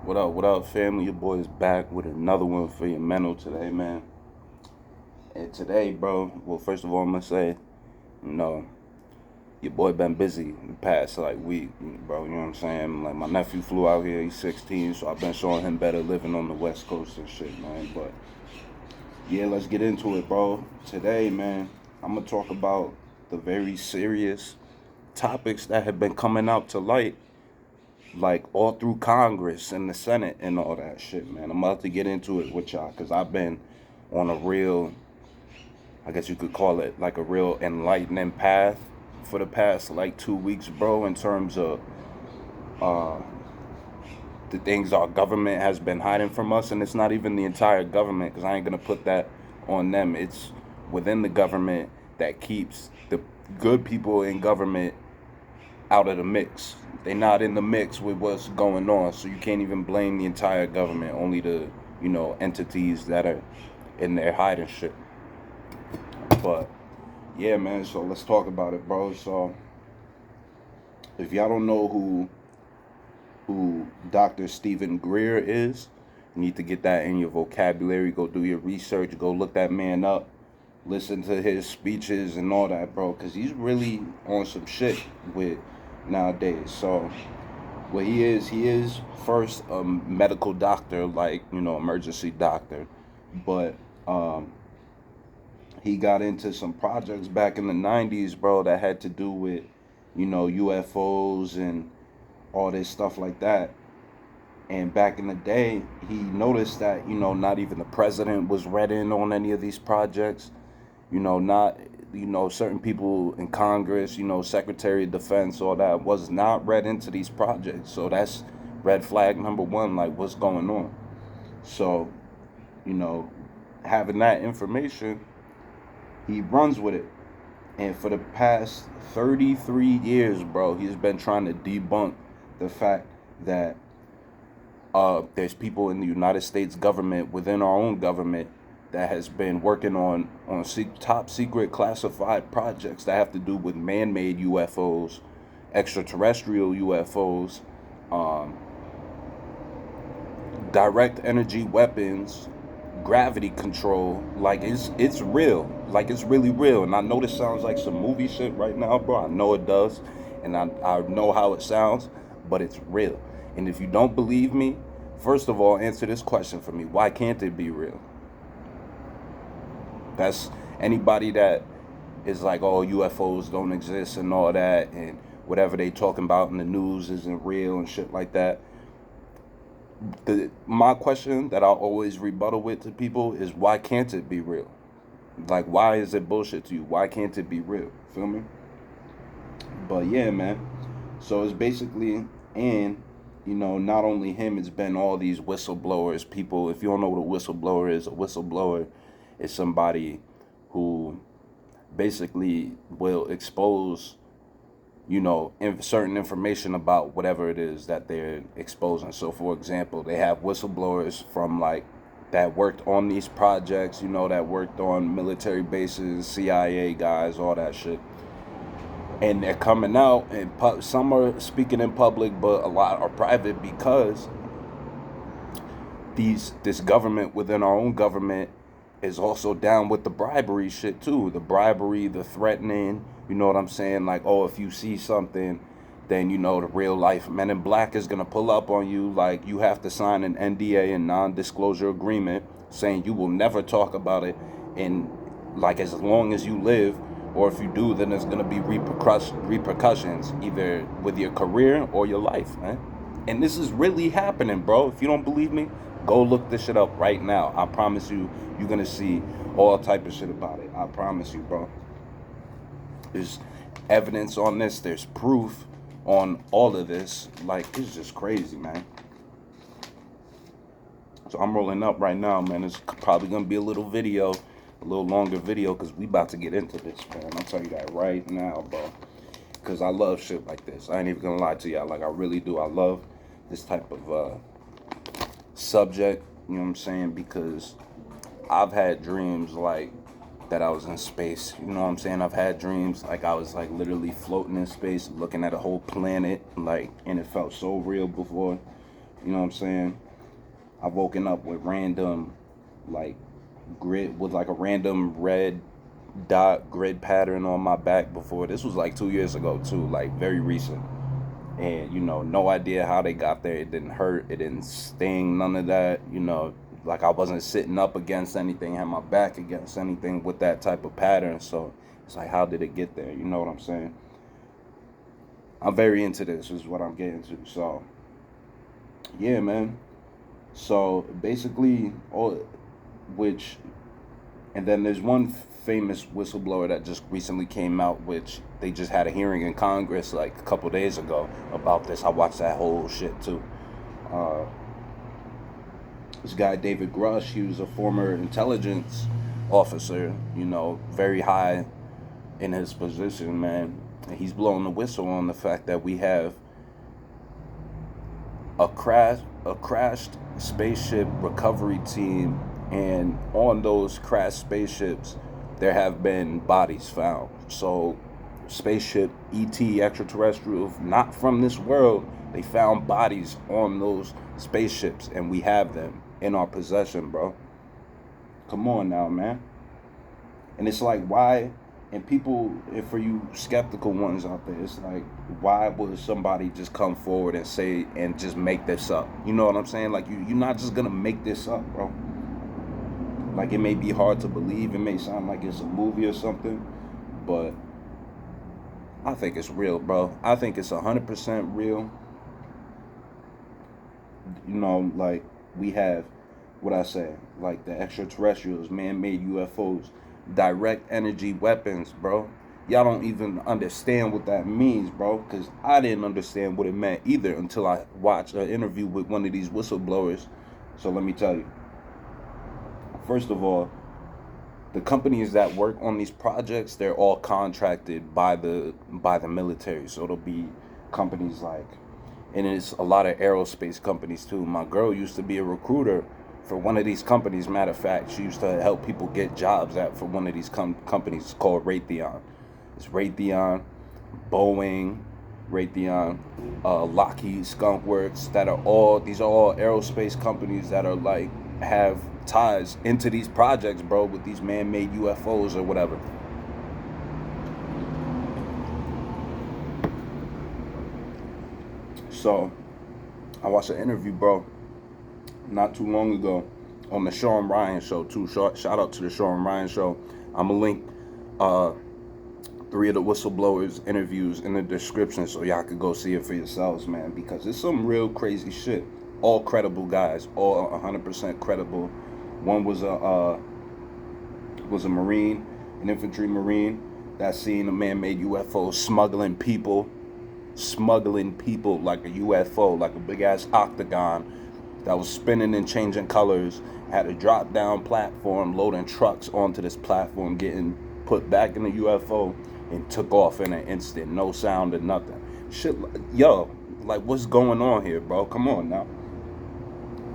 What up, family? Your boy is back with another one for your mental today, man. And today, bro, well, first of all, I'm gonna say, you know, your boy been busy the past, like, week, bro, you know what I'm saying? Like, my nephew flew out here, he's 16, so I've been showing him better living on the West Coast and shit, man. But, yeah, let's get into it, bro. Today, man, I'm gonna talk about the very serious topics that have been coming out to light like all through Congress and the Senate and all that shit, man. I'm about to get into it with y'all because I've been on a real, I guess you could call it like a real enlightening path for the past like 2 weeks, bro, in terms of uh, the things our government has been hiding from us. And it's not even the entire government because I ain't going to put that on them. It's within the government that keeps the good people in government out of the mix. They're not in the mix with what's going on, so you can't even blame the entire government. Only the entities that are in there hiding shit. But yeah, man. So let's talk about it, bro. So if y'all don't know who Dr. Stephen Greer is, you need to get that in your vocabulary. Go do your research. Go look that man up. Listen to his speeches and all that, bro, because he's really on some shit with nowadays. So what he is first a medical doctor, like, emergency doctor, but he got into some projects back in the 90s, bro, that had to do with, UFOs and all this stuff like that. And back in the day, he noticed that, not even the president was read in on any of these projects. Not, certain people in Congress, Secretary of Defense, all that was not read into these projects. So that's red flag number one, like what's going on. So, you know, having that information, he runs with it. And for the past 33 years, bro, he's been trying to debunk the fact that there's people in the United States government, within our own government, that has been working on top secret classified projects that have to do with man-made UFOs, extraterrestrial UFOs, um, direct energy weapons, gravity control. Like it's real. Like it's really real. And I know this sounds like some movie shit right now, bro. I know it does, and I know how it sounds, but it's real. And if you don't believe me, first of all, answer this question for me: why can't it be real? That's anybody that is like, oh, UFOs don't exist and all that, and whatever they talking about in the news isn't real and shit like that. My question that I always rebuttal with to people is, why can't it be real? Like, why is it bullshit to you? Why can't it be real? Feel me? But yeah, man. So it's basically, and not only him, it's been all these whistleblowers. People, if you don't know what a whistleblower is, a whistleblower is somebody who basically will expose, certain information about whatever it is that they're exposing. So, for example, they have whistleblowers from like that worked on these projects, that worked on military bases, CIA guys, all that shit. And they're coming out, and some are speaking in public, but a lot are private because this government within our own government is also down with the bribery shit too. The bribery, the threatening, you know what I'm saying? Like, oh, if you see something, then the real life Men in Black is gonna pull up on you. Like, you have to sign an NDA, a non-disclosure agreement, saying you will never talk about it in like as long as you live, or if you do, then there's gonna be repercussions either with your career or your life, man. And this is really happening, bro. If you don't believe me, go look this shit up right now. I promise you, you're gonna see all type of shit about it. I promise you, bro. There's evidence on this. There's proof on all of this. Like, it's just crazy, man. So I'm rolling up right now, man. It's probably gonna be a little video, a little longer video, because we about to get into this, man. I'll tell you that right now, bro. Because I love shit like this. I ain't even gonna lie to y'all. Like, I really do. I love this type of subject, you know what I'm saying? Because I've had dreams like that I was in space, you know what I'm saying? I've had dreams like I was like literally floating in space, looking at a whole planet, like, and it felt so real before. You know what I'm saying? I've woken up with random, like, grid, with like a random red dot grid pattern on my back before. This was like 2 years ago too, like very recent. And no idea how they got there. It didn't hurt, it didn't sting, none of that. Like I wasn't sitting up against anything, had my back against anything with that type of pattern. So it's like, how did it get there? You know what I'm saying? I'm very into this, is what I'm getting to. So yeah, man. So basically, which and then there's one famous whistleblower that just recently came out, which they just had a hearing in Congress like a couple days ago about this. I watched that whole shit too. Uh, this guy David Grush, he was a former intelligence officer, very high in his position, man. And he's blowing the whistle on the fact that we have a crashed spaceship recovery team, and on those crashed spaceships there have been bodies found. So spaceship ET, extraterrestrial, not from this world, they found bodies on those spaceships, and we have them in our possession, bro. Come on now, man. And it's like, why? And people, and for you skeptical ones out there, it's like, why would somebody just come forward and say and just make this up? You know what I'm saying? Like, you're not just gonna make this up, bro. Like, it may be hard to believe, it may sound like it's a movie or something, but I think it's real, bro. I think it's 100% real. Like, we have, what I say, like the extraterrestrials, man-made UFOs, direct energy weapons, bro. Y'all don't even understand what that means, bro, because I didn't understand what it meant either until I watched an interview with one of these whistleblowers. So let me tell you. First of all, the companies that work on these projects, they're all contracted by the military. So it'll be companies like, and it's a lot of aerospace companies too. My girl used to be a recruiter for one of these companies. Matter of fact, she used to help people get jobs for one of these companies called Raytheon. It's Raytheon, Boeing, Raytheon, Lockheed, Skunk Works. These are all aerospace companies that are like, have ties into these projects, bro, with these man-made UFOs or whatever. So I watched an interview, bro, not too long ago on the Shawn Ryan show too. Shout out to the Shawn Ryan show. I'm gonna link 3 of the whistleblowers interviews in the description so y'all could go see it for yourselves, man, because it's some real crazy shit. All credible guys, all 100% credible. One was a Marine, an infantry Marine, that seen a man-made UFO smuggling people like a UFO, like a big-ass octagon that was spinning and changing colors, had a drop-down platform, loading trucks onto this platform, getting put back in the UFO, and took off in an instant, no sound or nothing. Shit, yo, like, what's going on here, bro? Come on now.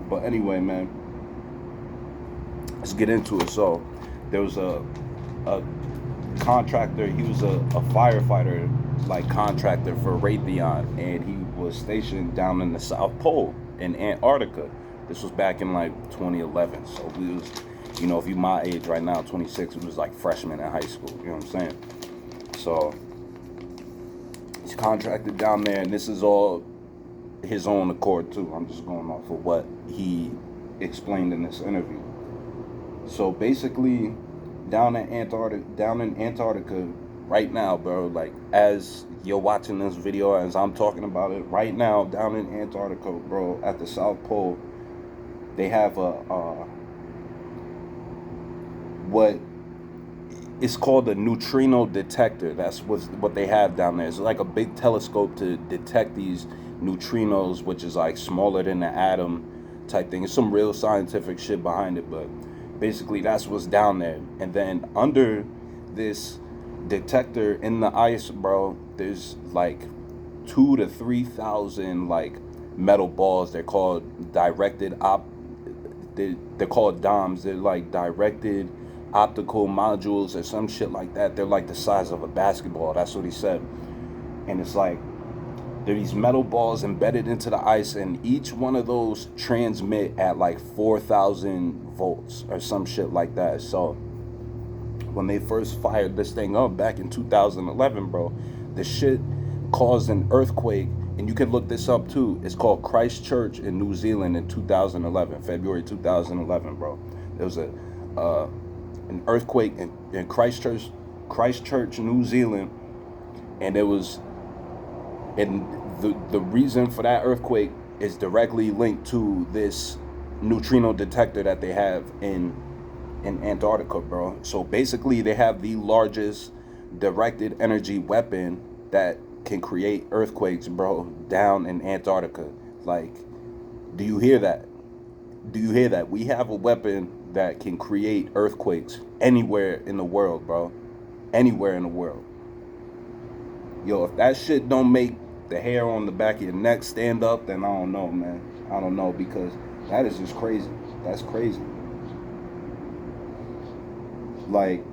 But anyway, man, let's get into it. So there was a contractor. He was a firefighter, like, contractor for Raytheon, and he was stationed down in the South Pole in Antarctica. This was back in like 2011. So we was, if you my age right now, 26, we was like freshmen in high school. You know what I'm saying? So he's contracted down there, and this is all his own accord too. I'm just going off of what he explained in this interview. So basically, down in Antarctica right now, bro, like, as you're watching this video, as I'm talking about it right now, down in Antarctica, bro, at the South Pole, they have what it's called a neutrino detector. That's what they have down there. It's like a big telescope to detect these neutrinos, which is like smaller than the atom type thing. It's some real scientific shit behind it, but basically that's what's down there. And then under this detector in the ice, bro, there's like 2,000 to 3,000 like metal balls. They're called they're called DOMs. They're like directed optical modules or some shit like that. They're like the size of a basketball. That's what he said. And it's like, There are these metal balls embedded into the ice, and each one of those transmit at like 4,000 volts or some shit like that. So when they first fired this thing up back in 2011, bro, the shit caused an earthquake. And you can look this up too. It's called Christchurch in New Zealand in 2011, February 2011, bro. There was an earthquake in Christchurch, New Zealand, and the reason for that earthquake is directly linked to this neutrino detector that they have in Antarctica, bro. So basically, they have the largest directed energy weapon that can create earthquakes, bro, down in Antarctica. Like, do you hear that? Do you hear that? We have a weapon that can create earthquakes anywhere in the world, bro. Anywhere in the world. Yo, if that shit don't make the hair on the back of your neck stand up, then I don't know, man. I don't know, because that is just crazy. That's crazy. Like,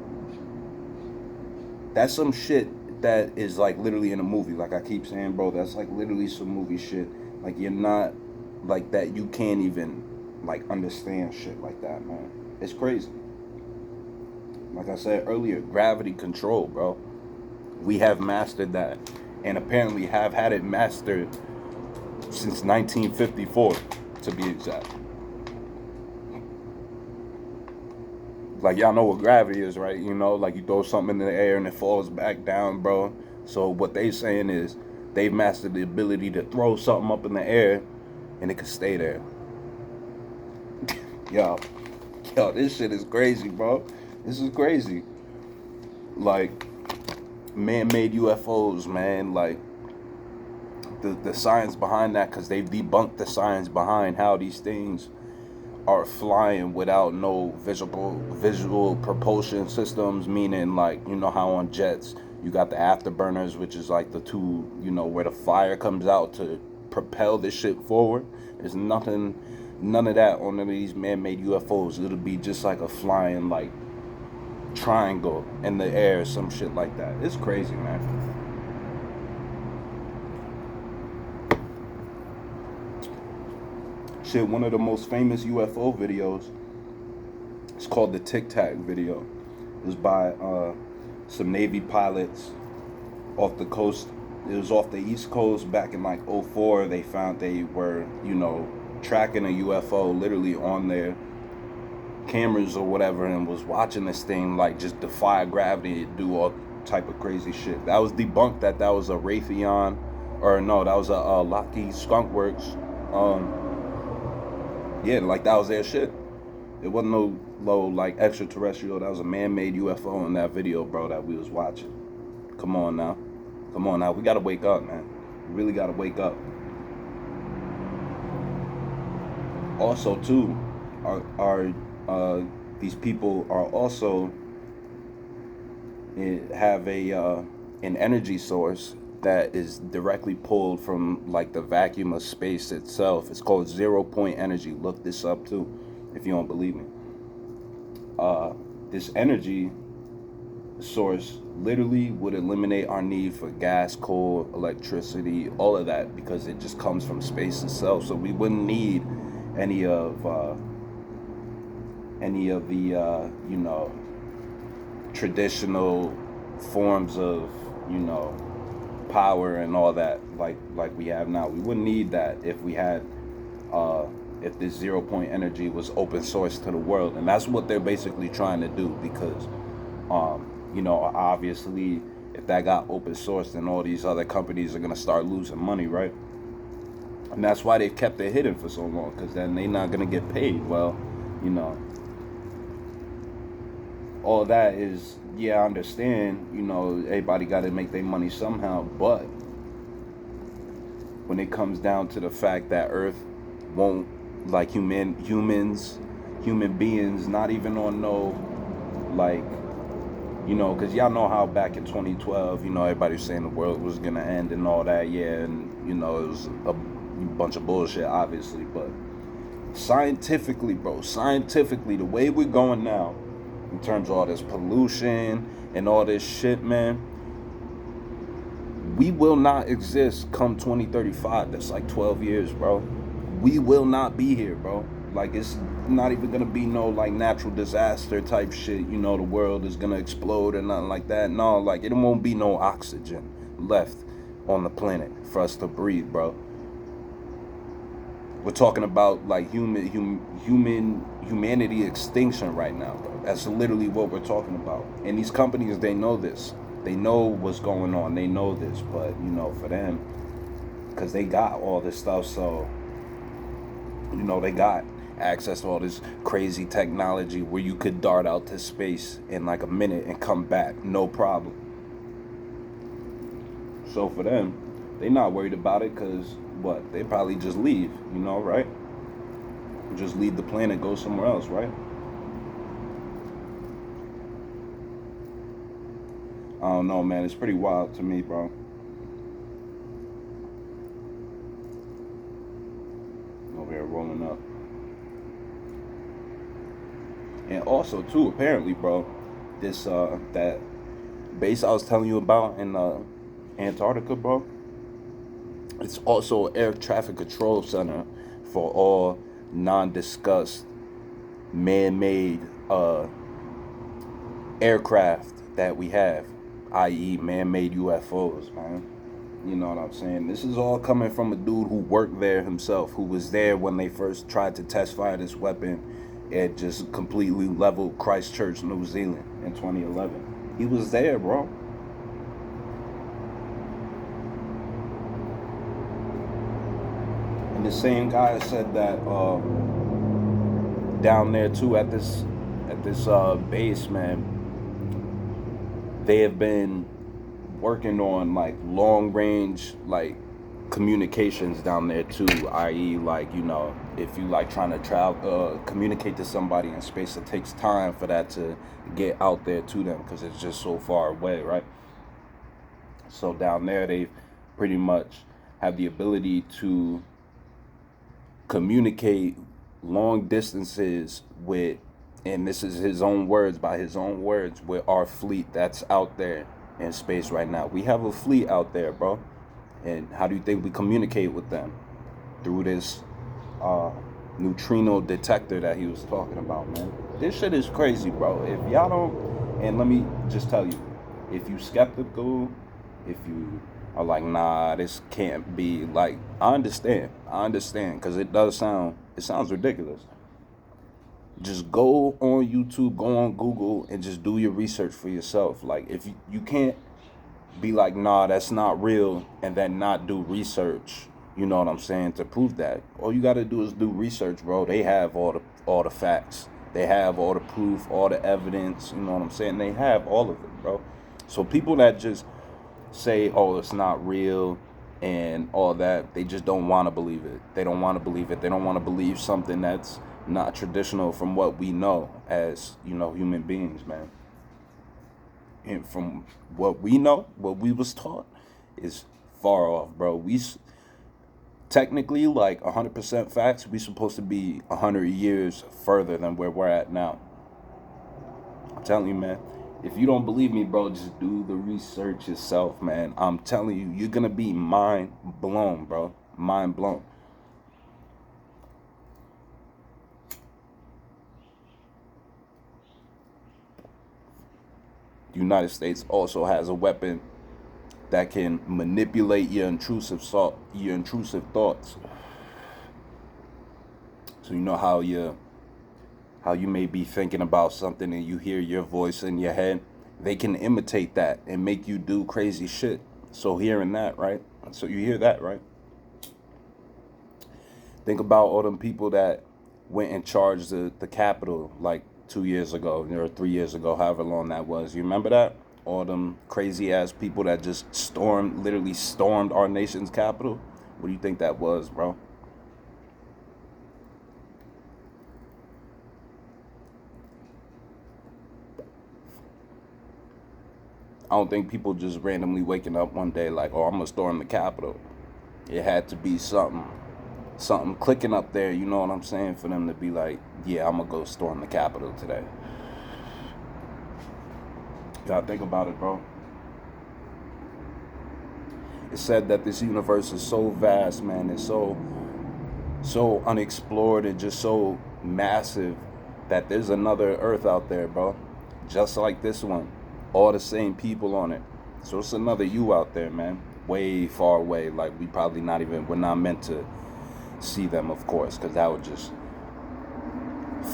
that's some shit that is like literally in a movie. Like I keep saying, bro, that's like literally some movie shit. Like, you're not like that. You can't even like understand shit like that, man. It's crazy. Like I said earlier, gravity control, bro. We have mastered that, and apparently have had it mastered since 1954, to be exact. Like, y'all know what gravity is, right? You know, like you throw something in the air and it falls back down, bro. So what they saying is they've mastered the ability to throw something up in the air and it can stay there. Yo, this shit is crazy, bro. This is crazy. Like, man-made UFOs, man. Like, the science behind that, because they've debunked the science behind how these things are flying without no visual propulsion systems, meaning, like, you know how on jets you got the afterburners, which is like the two, you know, where the fire comes out to propel this shit forward. There's none of that on any of these man-made UFOs. It'll be just like a flying, like, triangle in the air, some shit like that. It's crazy, man. Shit, one of the most famous UFO videos, it's called the Tic Tac video. It was by some Navy pilots off the coast. It was off the East Coast back in like 2004. They found they were, you know, tracking a UFO literally on their cameras or whatever, and was watching this thing like just defy gravity, do all type of crazy shit. That was debunked that was a Raytheon, or no, that was a Lockheed Skunk Works. Yeah, like that was their shit. It wasn't no low like extraterrestrial. That was a man-made UFO in that video, bro, that we was watching. Come on now. We gotta wake up, man. We really gotta wake up. Also, too, these people are also have an energy source that is directly pulled from like the vacuum of space itself. It's called 0-point energy. Look this up too, if you don't believe me. This energy source literally would eliminate our need for gas, coal, electricity, all of that, because it just comes from space itself. So we wouldn't need any of the you know, traditional forms of, you know, power and all that like we have now. We wouldn't need that if we had if this 0-point energy was open source to the world. And that's what they're basically trying to do, because you know, obviously if that got open source, then all these other companies are going to start losing money, right? And that's why they've kept it hidden for so long, because then they're not going to get paid. Well, you know, all that is, yeah, I understand, you know, everybody got to make their money somehow, but when it comes down to the fact that Earth won't, like, human beings, not even on no, like, you know, because y'all know how back in 2012, you know, everybody was saying the world was going to end and all that, yeah, and, you know, it was a bunch of bullshit, obviously, but scientifically, bro, the way we're going now, in terms of all this pollution and all this shit, man, We will not exist come 2035. That's like 12 years, bro. We will not be here, bro. Like, it's not even gonna be no like natural disaster type shit. You know, the world is gonna explode or nothing like that. No, like, it won't be no oxygen left on the planet for us to breathe, bro. We're talking about like humanity extinction right now, bro. That's literally what we're talking about. And these companies, they know this. They know what's going on. They know this, but you know, for them, because they got all this stuff, so you know, they got access to all this crazy technology where you could dart out to space in like a minute and come back, no problem. So for them, they not worried about it because what? They probably just leave, you know, right? Just leave the planet, go somewhere else, right? I don't know, man. It's pretty wild to me, bro. Over here rolling up. And also, too, apparently, bro, this that base I was telling you about in Antarctica, bro, it's also an air traffic control center for all non-discussed man-made aircraft that we have, i.e., man-made UFOs, man. You know what I'm saying? This is all coming from a dude who worked there himself, who was there when they first tried to test fire this weapon and just completely leveled Christchurch, New Zealand in 2011. He was there, bro. And the same guy said that down there too at this base, man, they have been working on like long range like communications down there too, i.e., like, you know, if you like trying to travel communicate to somebody in space, it takes time for that to get out there to them because it's just so far away, right? So down there they pretty much have the ability to communicate long distances with, and this is his own words, by his own words, with our fleet that's out there in space right now. We have a fleet out there, bro. And how do you think we communicate with them? Through this neutrino detector that he was talking about, man. This shit is crazy, bro. If y'all don't, and let me just tell you, if you skeptical, if you are like, nah, this can't be, like, I understand, because it sounds ridiculous. Just go on YouTube, go on Google, and just do your research for yourself. Like, if you can't be like, nah, that's not real, and then not do research, you know what I'm saying, to prove that. All you gotta do is do research, bro. They have all the facts. They have all the proof, all the evidence, you know what I'm saying? They have all of it, bro. So people that just say, oh, it's not real and all that, they just don't want to believe it. They don't want to believe it. They don't want to believe something that's not traditional from what we know as, you know, human beings, man. And from what we know, what we was taught is far off, bro. We technically, like 100% facts, we supposed to be 100 years further than where we're at now. I'm telling you, man. If you don't believe me, bro, just do the research yourself, man. I'm telling you, you're gonna be mind blown, bro. Mind blown. The United States also has a weapon that can manipulate your intrusive thoughts. So you know how you may be thinking about something and you hear your voice in your head. They can imitate that and make you do crazy shit. So hearing that, right? So you hear that, right? Think about all them people that went and charged the Capitol like 2 years ago or 3 years ago, however long that was. You remember that? All them crazy ass people that just literally stormed our nation's capital. What do you think that was, bro? I don't think people just randomly waking up one day like, oh, I'm gonna storm the Capitol. It had to be something clicking up there, you know what I'm saying, for them to be like, yeah, I'm gonna go storm the Capitol today. You gotta think about it, bro. It's said that this universe is so vast, man. It's so unexplored and just so massive that there's another Earth out there, bro. Just like this one. All the same people on it. So it's another you out there, man. Way far away. Like we're not meant to see them, of course, because that would just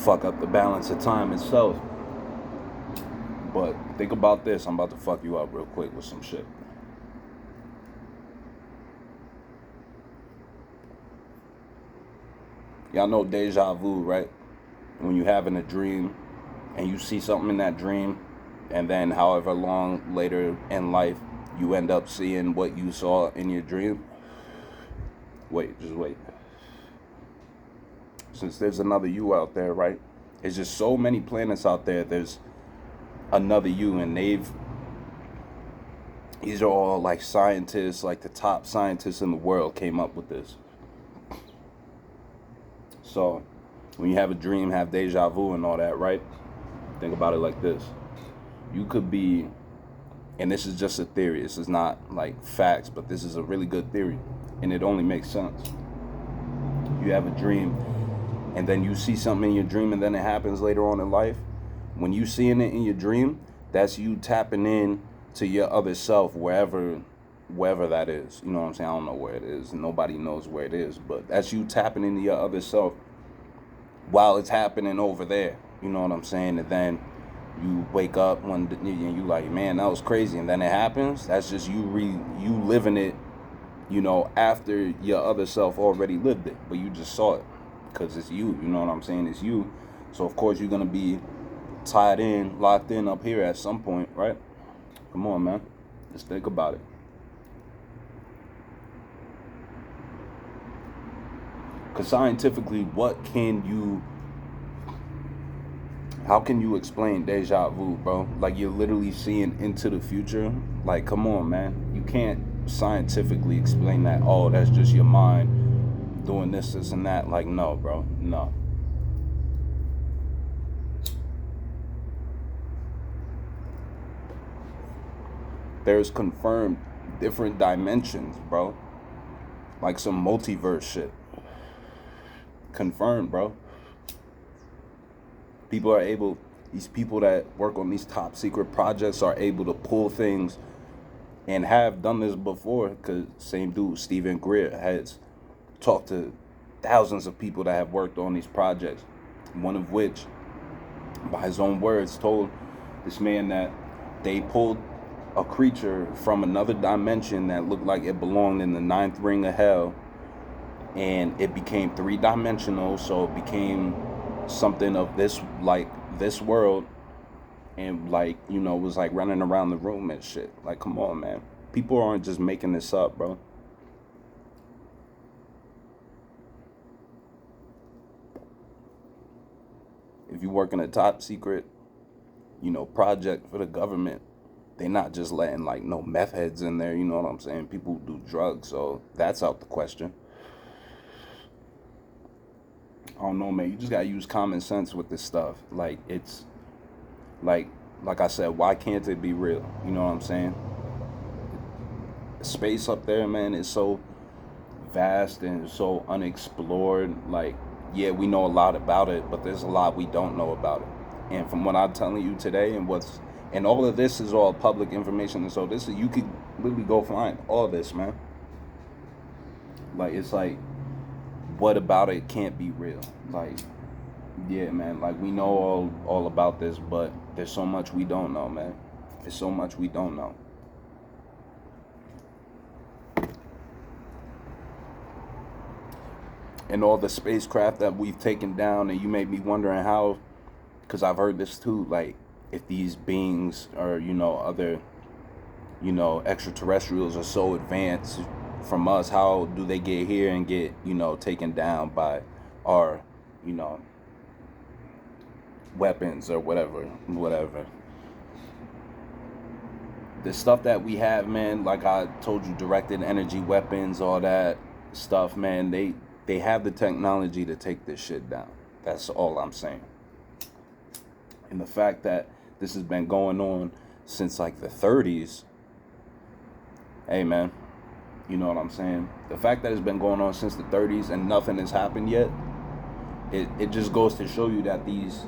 fuck up the balance of time itself. But think about this. I'm about to fuck you up real quick with some shit. Y'all know deja vu, right? When you having a dream and you see something in that dream, and then however long later in life you end up seeing what you saw in your dream. Just wait. Since there's another you out there, right? There's just so many planets out there. There's another you, and these are all like scientists, like the top scientists in the world came up with this. So when you have a dream, have deja vu and all that, right? Think about it like this. You could be, and this is just a theory, this is not like facts, but this is a really good theory, and it only makes sense. You have a dream, and then you see something in your dream, and then it happens later on in life. When you seeing it in your dream, that's you tapping in to your other self, wherever that is. You know what I'm saying? I don't know where it is. Nobody knows where it is, but that's you tapping into your other self while it's happening over there. You know what I'm saying? And then you wake up one day and you like, man, that was crazy. And then it happens. That's just you living it, after your other self already lived it, but you just saw it because it's you. You know what I'm saying? It's you. So of course you're gonna be tied in, locked in up here at some point, right? Come on, man. Just think about it. Because scientifically, how can you explain deja vu, bro? Like, you're literally seeing into the future. Like, come on, man. You can't scientifically explain that. Oh, that's just your mind doing this and that. Like, no, bro. No. There's confirmed different dimensions, bro. Like some multiverse shit. Confirmed, bro. These people that work on these top secret projects are able to pull things and have done this before, because same dude, Stephen Greer, has talked to thousands of people that have worked on these projects. One of which, by his own words, told this man that they pulled a creature from another dimension that looked like it belonged in the ninth ring of hell, and it became three-dimensional, so it became something of this world, and was like running around the room and shit. Like, come on, man. People aren't just making this up, bro. If you work in a top secret, project for the government, they're not just letting no meth heads in there, you know what I'm saying? People do drugs, so that's out the question. I don't know, man. You just gotta use common sense with this stuff. Like, it's like I said, why can't it be real? You know what I'm saying? Space up there, man, is so vast and so unexplored. Like, yeah, we know a lot about it, but there's a lot we don't know about it. And from what I'm telling you today, and all of this is all public information, and so you could literally go find all this, man. Like, it's like, what about it can't be real? Like, yeah, man, like, we know all about this, but there's so much we don't know, man. There's so much we don't know. And all the spacecraft that we've taken down, and you may be wondering how, because I've heard this too, like, if these beings are, other, extraterrestrials are so advanced from us, how do they get here and get, taken down by our, weapons or whatever. The stuff that we have, man, like I told you, directed energy weapons, all that stuff, man, they have the technology to take this shit down. That's all I'm saying. And the fact that this has been going on since like the 30s, hey, man, You know what I'm saying? The fact that it's been going on since the 30s and nothing has happened yet, it just goes to show you that these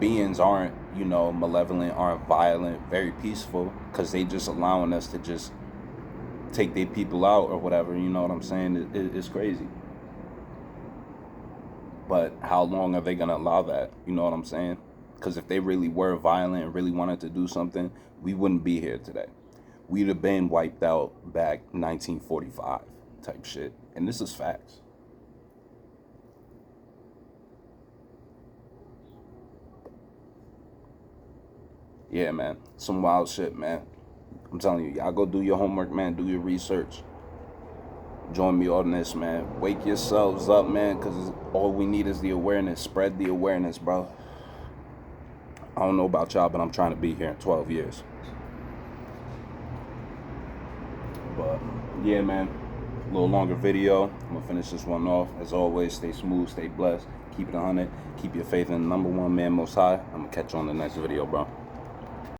beings aren't, you know, malevolent, aren't violent, very peaceful, because they just allowing us to just take their people out or whatever. You know what I'm saying? It's crazy. But how long are they gonna allow that? You know what I'm saying? Because if they really were violent and really wanted to do something, we wouldn't be here today. We'd have been wiped out back 1945 type shit. And this is facts. Yeah, man. Some wild shit, man. I'm telling you, y'all go do your homework, man. Do your research. Join me on this, man. Wake yourselves up, man, because all we need is the awareness. Spread the awareness, bro. I don't know about y'all, but I'm trying to be here in 12 years. But, yeah, man. A little longer video. I'm going to finish this one off. As always, stay smooth, stay blessed. Keep it 100. Keep your faith in the number one man, Most High. I'm going to catch you on the next video, bro.